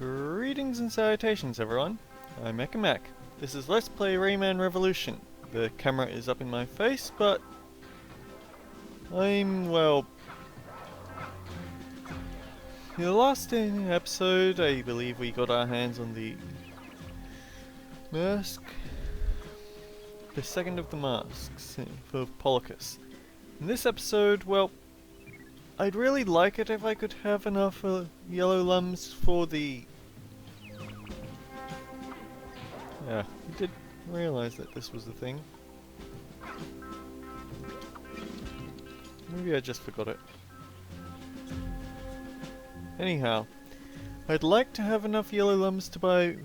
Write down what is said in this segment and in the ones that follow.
Greetings and salutations everyone, I'm Mac. This is Let's Play Rayman Revolution. The camera is up in my face, but well... In the last episode, I believe we got our hands on the mask. The second of the masks for Polycus. In this episode, well, I'd really like it if I could have enough yellow lums for the... Yeah, I did realize that this was the thing. Maybe I just forgot it. Anyhow, I'd like to have enough yellow lums to buy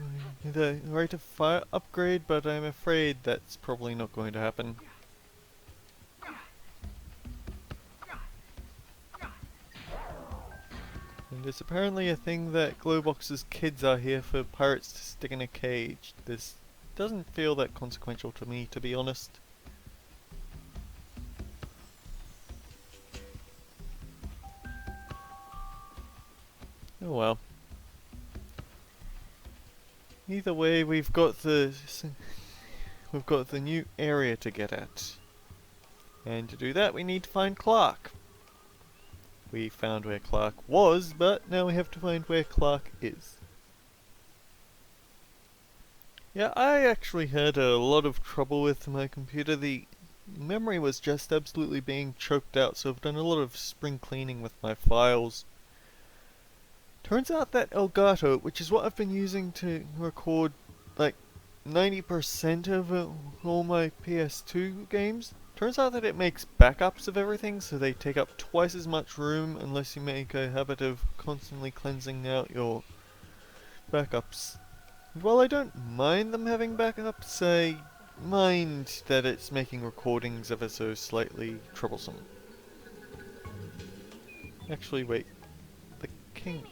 the rate of fire upgrade, but I'm afraid that's probably not going to happen. And it's apparently a thing that Glowbox's kids are here for pirates to stick in a cage. This doesn't feel that consequential to me, to be honest. Oh well. Either way, we've got the new area to get at. And to do that, we need to find Clark. We found where Clark was, but now we have to find where Clark is. Yeah, I actually had a lot of trouble with my computer. The memory was just absolutely being choked out, so I've done a lot of spring cleaning with my files. Turns out that Elgato, which is what I've been using to record like 90% of all my PS2 games, turns out that it makes backups of everything, so they take up twice as much room unless you make a habit of constantly cleansing out your backups. And while I don't mind them having backups, I mind that it's making recordings ever so slightly troublesome. Actually, wait. The king...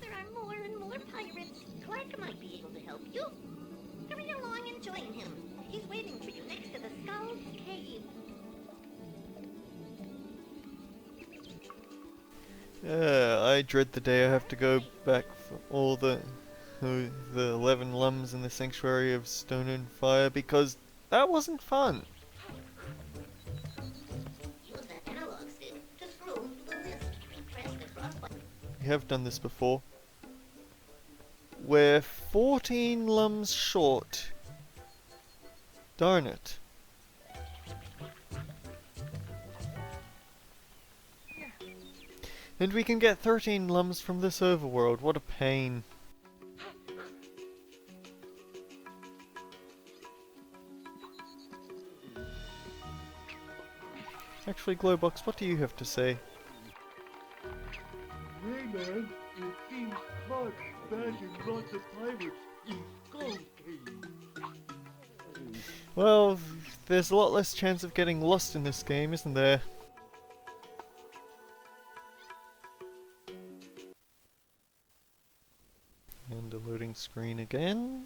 There are more and more pirates. Clark might be able to help you. Hurry along and join him. He's waiting for you next to the Skull's Cave. I dread the day I have to go back for all the 11 lums in the Sanctuary of Stone and Fire, because that wasn't fun. Use that analog stick to scroll through the list. Press the cross button. We have done this before. We're 14 lums short. Darn it. And we can get 13 lums from this overworld. What a pain. Actually, Glowbox, what do you have to say? Rayman, it seems Clark bashing lots of pirates in Skull Cave. Well, there's a lot less chance of getting lost in this game, isn't there? And a loading screen again.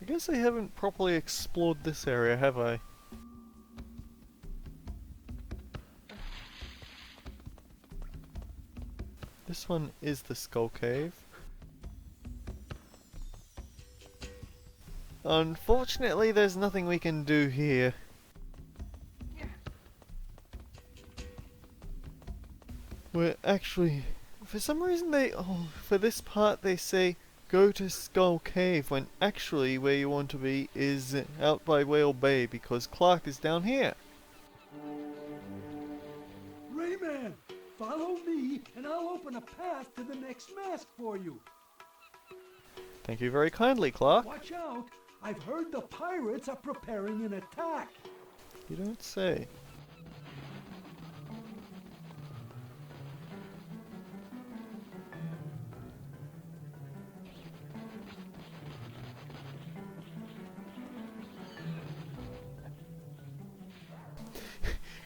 I guess I haven't properly explored this area, have I? This one is the Skull Cave. Unfortunately, there's nothing we can do here. We're actually... For some reason for this part they say go to Skull Cave, when actually where you want to be is out by Whale Bay, because Clark is down here. Rayman, follow me and I'll open a path to the next mask for you. Thank you very kindly, Clark. Watch out, I've heard the pirates are preparing an attack. You don't say.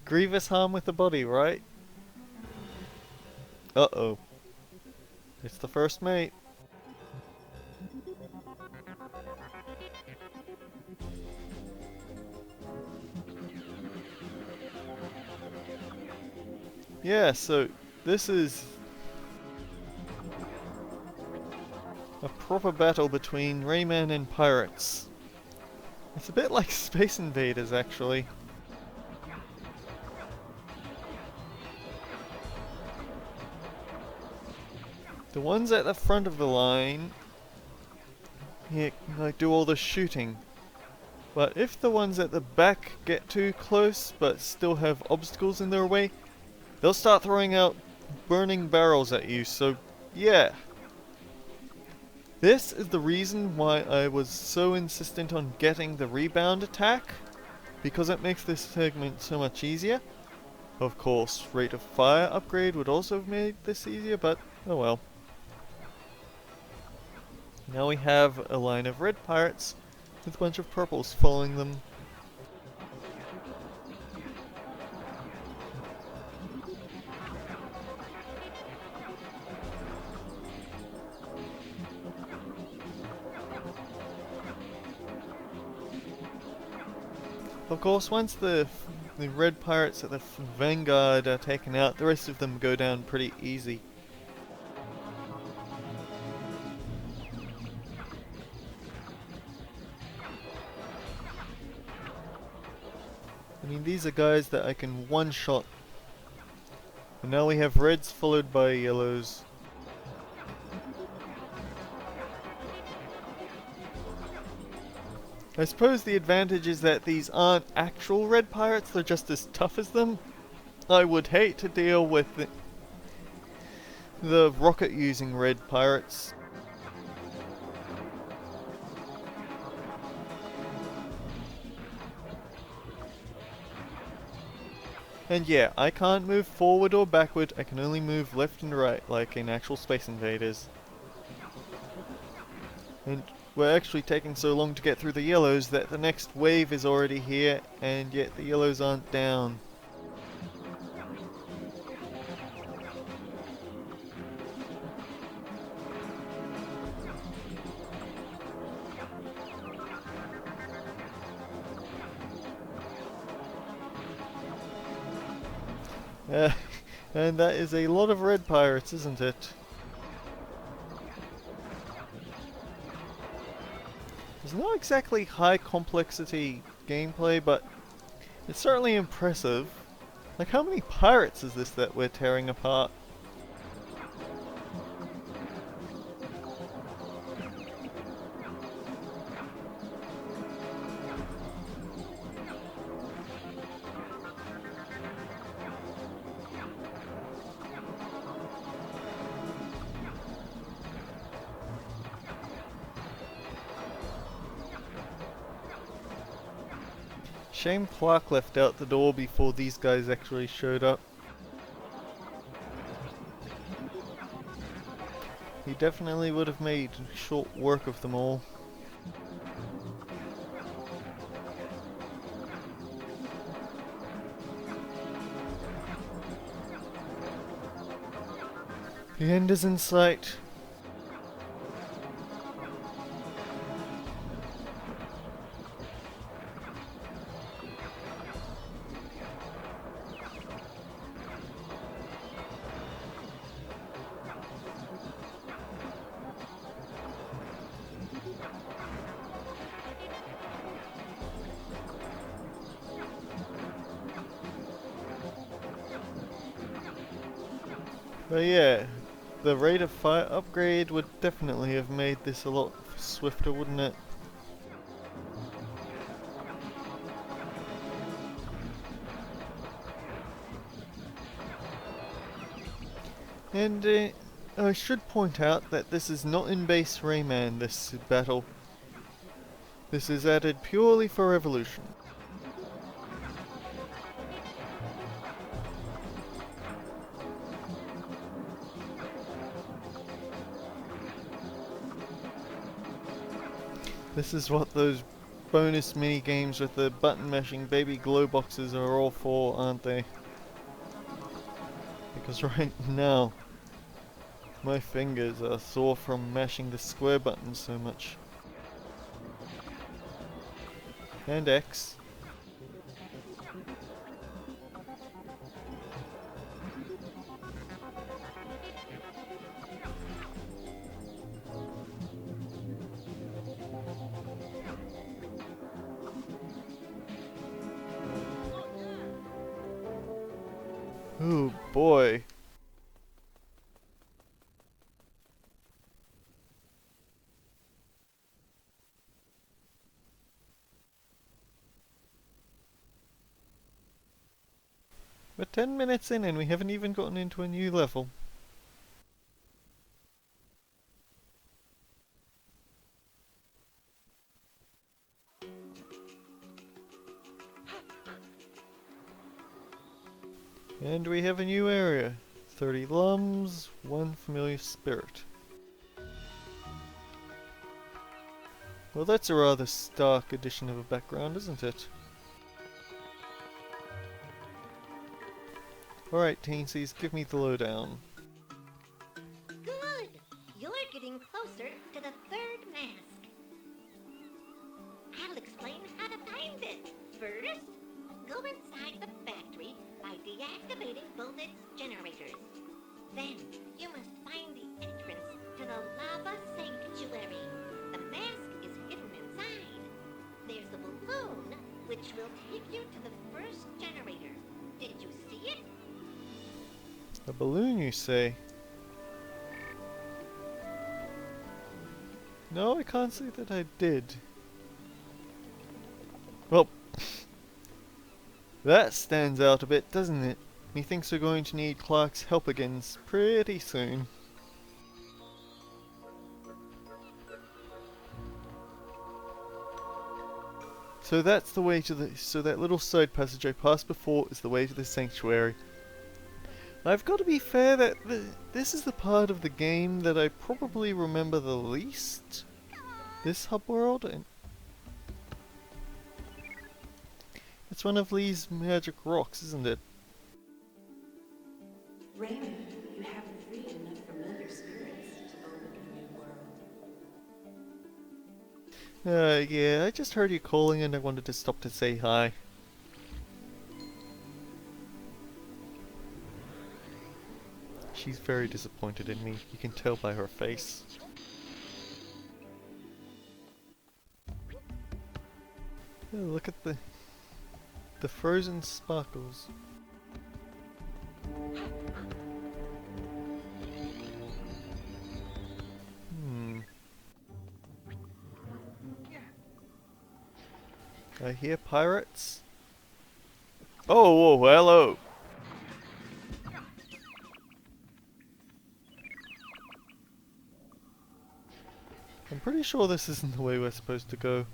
Grievous harm with the body, right? Uh-oh. It's the first mate. Yeah, so this is a proper battle between Rayman and pirates. It's a bit like Space Invaders, actually. The ones at the front of the line, yeah, like do all the shooting. But if the ones at the back get too close but still have obstacles in their way, they'll start throwing out burning barrels at you, so yeah. This is the reason why I was so insistent on getting the rebound attack, because it makes this segment so much easier. Of course, rate of fire upgrade would also have made this easier, but oh well. Now we have a line of red pirates with a bunch of purples following them. Of course, once the red pirates at the vanguard are taken out, the rest of them go down pretty easy. I mean, these are guys that I can one-shot. And now we have reds followed by yellows. I suppose the advantage is that these aren't actual red pirates, they're just as tough as them. I would hate to deal with the rocket-using red pirates. And yeah, I can't move forward or backward, I can only move left and right, like in actual Space Invaders. And we're actually taking so long to get through the yellows that the next wave is already here, and yet the yellows aren't down. Uh, and that is a lot of red pirates, isn't it? It's not exactly high complexity gameplay, but it's certainly impressive. Like, how many pirates is this that we're tearing apart? Shame Clark left out the door before these guys actually showed up. He definitely would have made short work of them all. The end is in sight. But yeah, the rate of fire upgrade would definitely have made this a lot swifter, wouldn't it? And I should point out that this is not in base Rayman, this battle. This is added purely for Evolution. This is what those bonus mini games with the button mashing baby glow boxes are all for, aren't they? Because right now, my fingers are sore from mashing the square button so much. And X. Oh boy. We're 10 minutes in and we haven't even gotten into a new level. And we have a new area. 30 lums, 1 familiar spirit. Well, that's a rather stark addition of a background, isn't it? Alright, teensies, give me the lowdown. Good! You're getting closer to the third mask. I'll explain how to find it. First, go inside the factory by deactivating both its generators. Then, you must find the entrance to the lava sanctuary. The mask is hidden inside. There's a balloon which will take you to the first generator. Did you see it? A balloon, you say? No, I can't say that I did. Well, that stands out a bit, doesn't it? Methinks we're going to need Clark's help again pretty soon. So that's the way to the... So that little side passage I passed before is the way to the sanctuary. I've got to be fair that this is the part of the game that I probably remember the least. This hub world, and it's one of Lee's magic rocks, isn't it? Rayman, you haven't freed enough familiar spirits to open a new world. Yeah, I just heard you calling and I wanted to stop to say hi. She's very disappointed in me, you can tell by her face. Yeah, look at the frozen sparkles. I hear pirates. Oh, whoa, hello. I'm pretty sure this isn't the way we're supposed to go.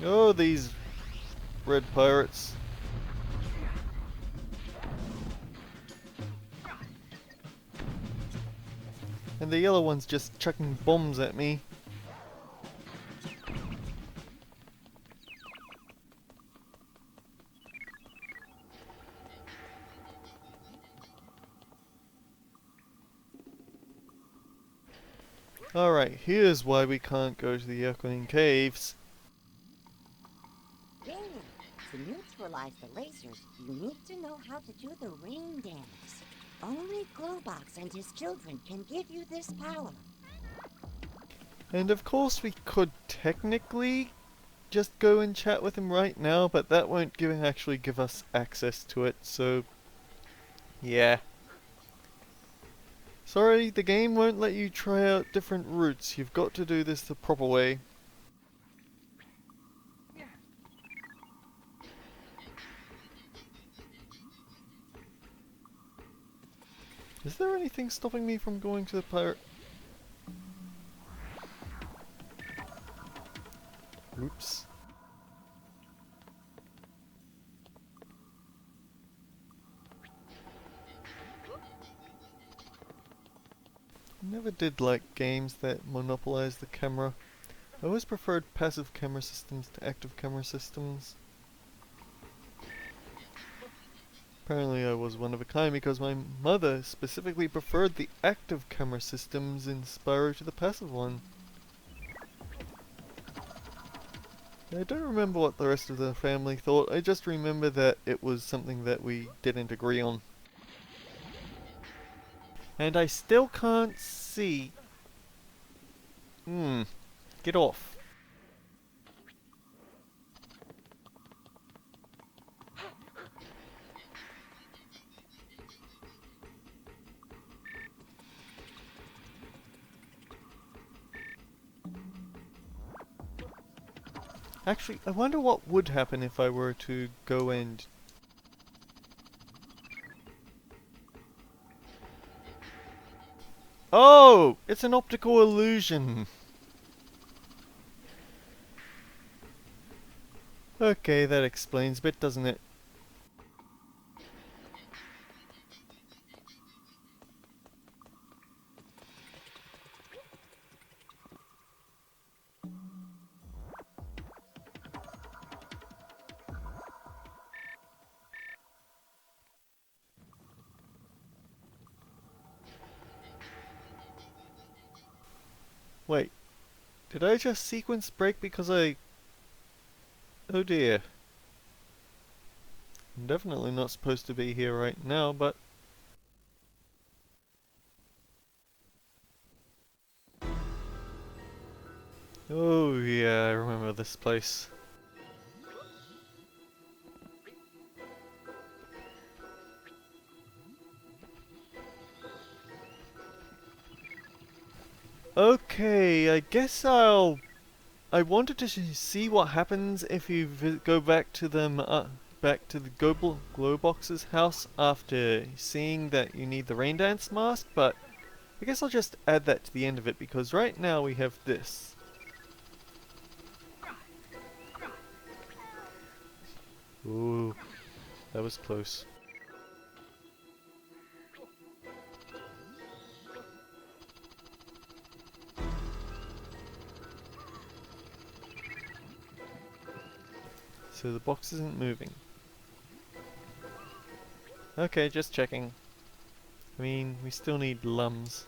Oh, these red pirates. And the yellow one's just chucking bombs at me. Alright, here's why we can't go to the Echoing Caves. Rayman, to neutralize the lasers, you need to know how to do the rain dance. Only Glowbox and his children can give you this power. And of course we could technically just go and chat with him right now, but that won't actually give us access to it, so yeah. Sorry, the game won't let you try out different routes. You've got to do this the proper way. Is there anything stopping me from going to the pirate? Oops. Never did like games that monopolize the camera. I always preferred passive camera systems to active camera systems. Apparently I was one of a kind because my mother specifically preferred the active camera systems in Spyro to the passive one. I don't remember what the rest of the family thought, I just remember that it was something that we didn't agree on. And I still can't see... Get off. Actually, I wonder what would happen if I were to go and... Oh! It's an optical illusion! Okay, that explains a bit, doesn't it? Wait, did I just sequence break because I... Oh dear. I'm definitely not supposed to be here right now, but... Oh yeah, I remember this place. Okay, I guess I wanted to see what happens if you go back to them, back to the Glowbox's house after seeing that you need the rain dance mask, but I guess I'll just add that to the end of it because right now we have this. Ooh, that was close. So the box isn't moving. Okay, just checking. I mean, we still need lums.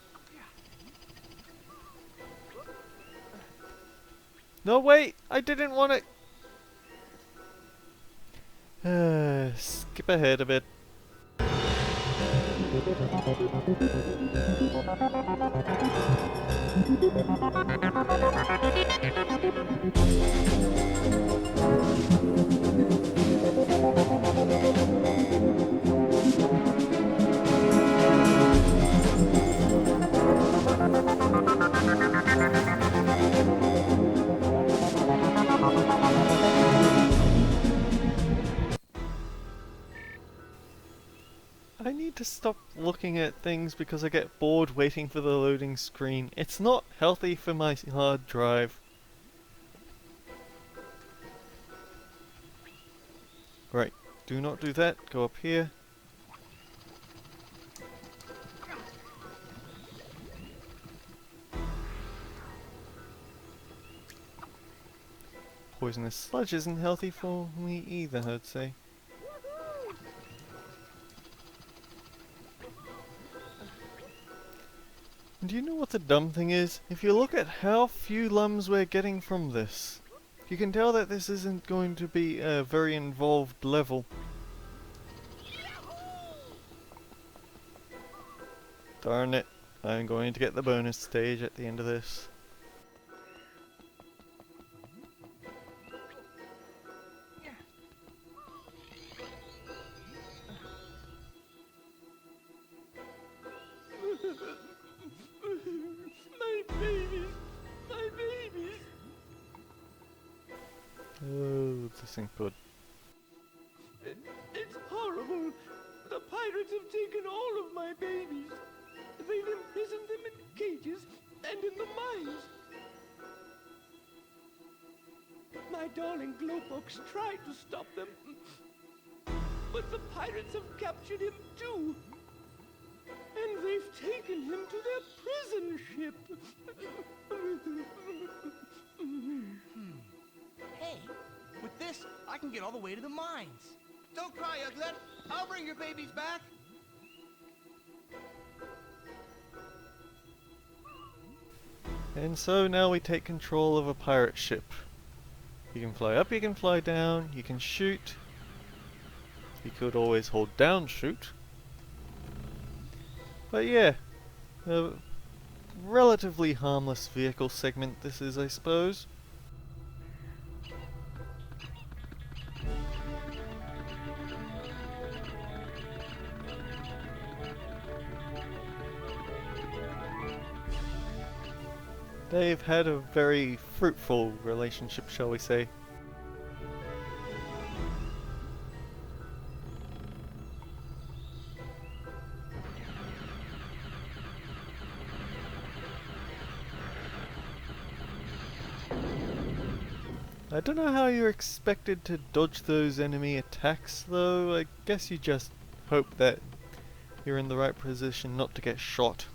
No, wait! I didn't want it! Skip ahead a bit. I need to stop looking at things because I get bored waiting for the loading screen. It's not healthy for my hard drive. Right, do not do that. Go up here. Poisonous sludge isn't healthy for me either, I'd say. Do you know what the dumb thing is? If you look at how few lums we're getting from this, you can tell that this isn't going to be a very involved level. Darn it, I'm going to get the bonus stage at the end of this. My babies! My babies! Oh, this ain't good. It's horrible. The pirates have taken all of my babies. They've imprisoned them in cages and in the mines. My darling Glowbox tried to stop them, but the pirates have captured him too. And they've taken him to their prison ship. Hey, with this, I can get all the way to the mines. Don't cry, Uglet. I'll bring your babies back. And so now we take control of a pirate ship. You can fly up, you can fly down, you can shoot. You could always hold down shoot. But yeah, relatively harmless vehicle segment this is, I suppose. They've had a very fruitful relationship, shall we say. I don't know how you're expected to dodge those enemy attacks though. I guess you just hope that you're in the right position not to get shot.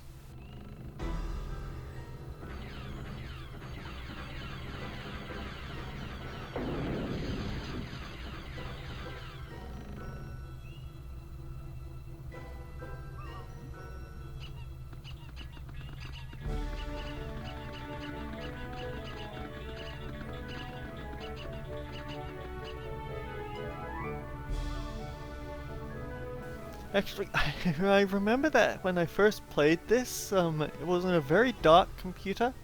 Actually, I remember that when I first played this, it was on a very dark computer.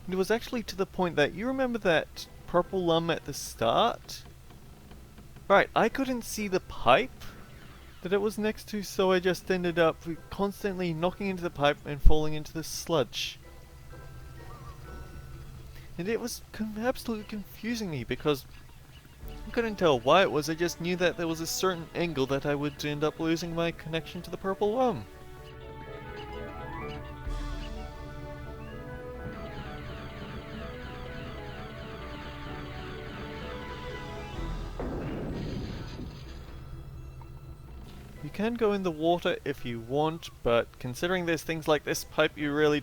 And it was actually to the point that, you remember that purple lum at the start? Right, I couldn't see the pipe that it was next to, so I just ended up constantly knocking into the pipe and falling into the sludge. And it was absolutely confusing me because I couldn't tell why it was, I just knew that there was a certain angle that I would end up losing my connection to the purple lum. You can go in the water if you want, but considering there's things like this pipe, you really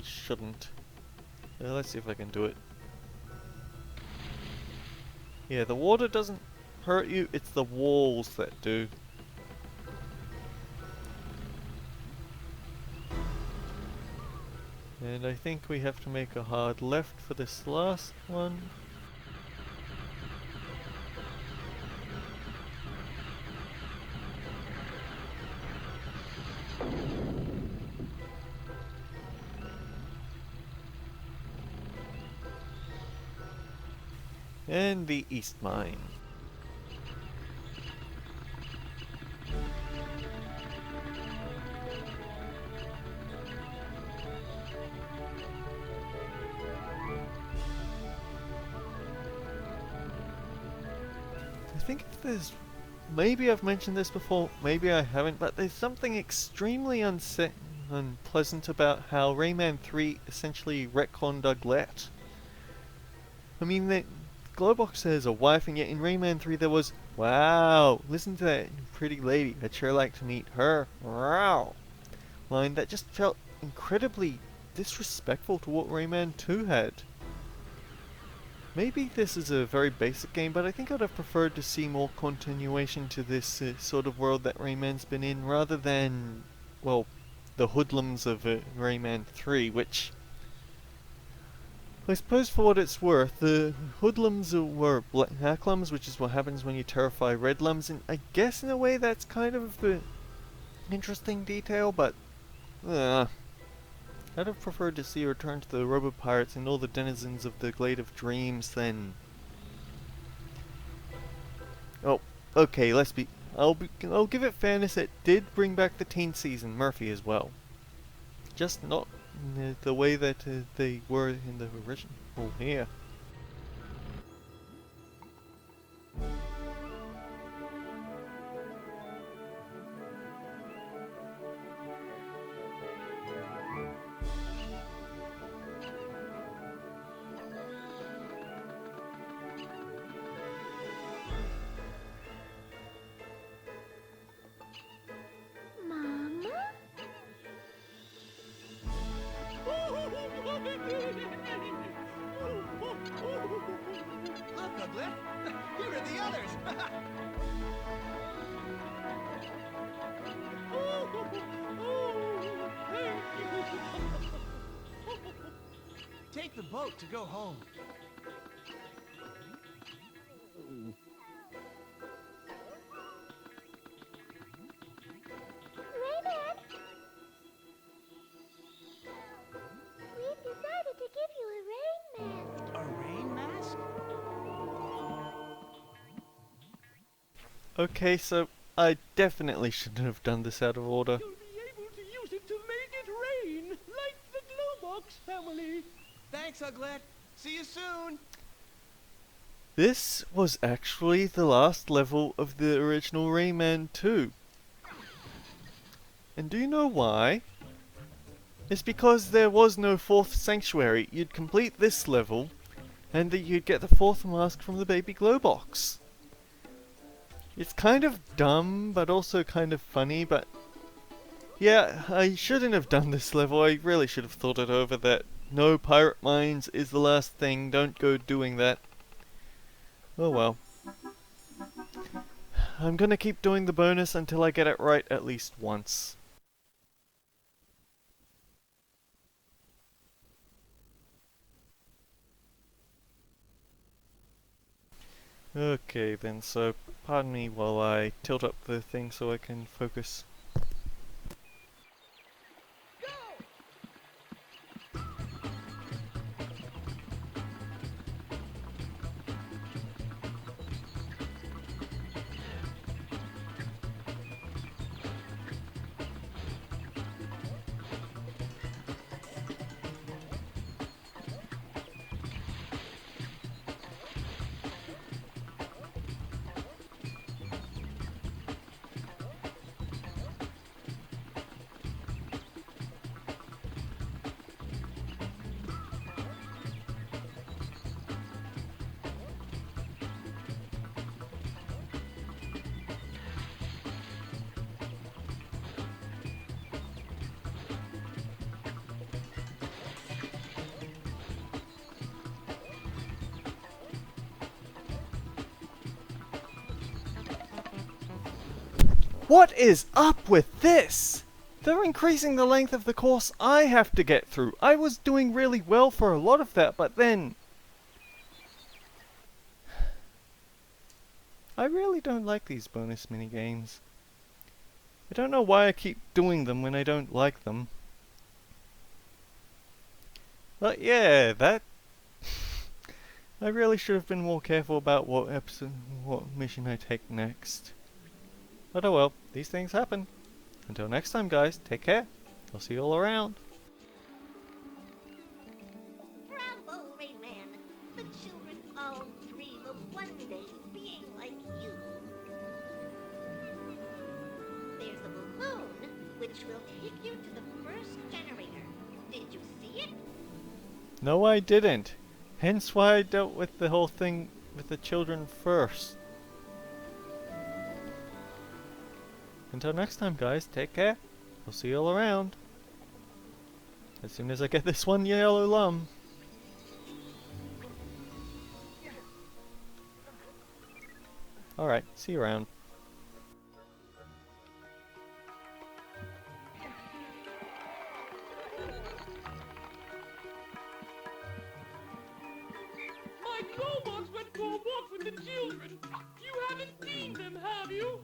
shouldn't. Let's see if I can do it. Yeah, the water doesn't hurt you, it's the walls that do. And I think we have to make a hard left for this last one. And the east mine. I think if there's... Maybe I've mentioned this before, maybe I haven't, but there's something extremely unpleasant about how Rayman 3 essentially retconned Uglet. I mean, the Glowbox has a wife, and yet in Rayman 3 there was, wow, listen to that pretty lady, I'd sure like to meet her, wow, line that just felt incredibly disrespectful to what Rayman 2 had. Maybe this is a very basic game, but I think I'd have preferred to see more continuation to this sort of world that Rayman's been in, rather than, well, the hoodlums of Rayman 3, which... I suppose for what it's worth, the hoodlums were blacklums, which is what happens when you terrify redlums, and I guess in a way that's kind of an interesting detail, but I'd have preferred to see a return to the robo-pirates and all the denizens of the Glade of Dreams than... Oh, okay, I'll give it fairness, it did bring back the teen season, Murphy as well. Just not the way that they were in the original here. Mama? Look, Uglet! Here are the others! Take the boat to go home. Rayman? Okay, so I definitely shouldn't have done this out of order. You'll be able to use it to make it rain, like the Glowbox family. Thanks, Uglet. See you soon. This was actually the last level of the original Rayman 2. And do you know why? It's because there was no fourth sanctuary. You'd complete this level, and then you'd get the fourth mask from the baby glow box. It's kind of dumb, but also kind of funny, but yeah, I shouldn't have done this level. I really should have thought it over that no pirate mines is the last thing. Don't go doing that. Oh well. I'm gonna keep doing the bonus until I get it right at least once. Okay then, so pardon me while I tilt up the thing so I can focus. What is up with this? They're increasing the length of the course I have to get through. I was doing really well for a lot of that, but then... I really don't like these bonus minigames. I don't know why I keep doing them when I don't like them. But yeah, that... I really should have been more careful about what mission I take next. But oh well, these things happen. Until next time guys, take care. I'll see you all around. Bravo, Rayman. The children all dream of one day being like you. There's a balloon which will take you to the first generator. Did you see it? No I didn't. Hence why I dealt with the whole thing with the children first. Until next time guys, take care. I'll see you all around. As soon as I get this one yellow lum. Alright, see you around. My Glowbox went for a walk with the children. You haven't seen them, have you?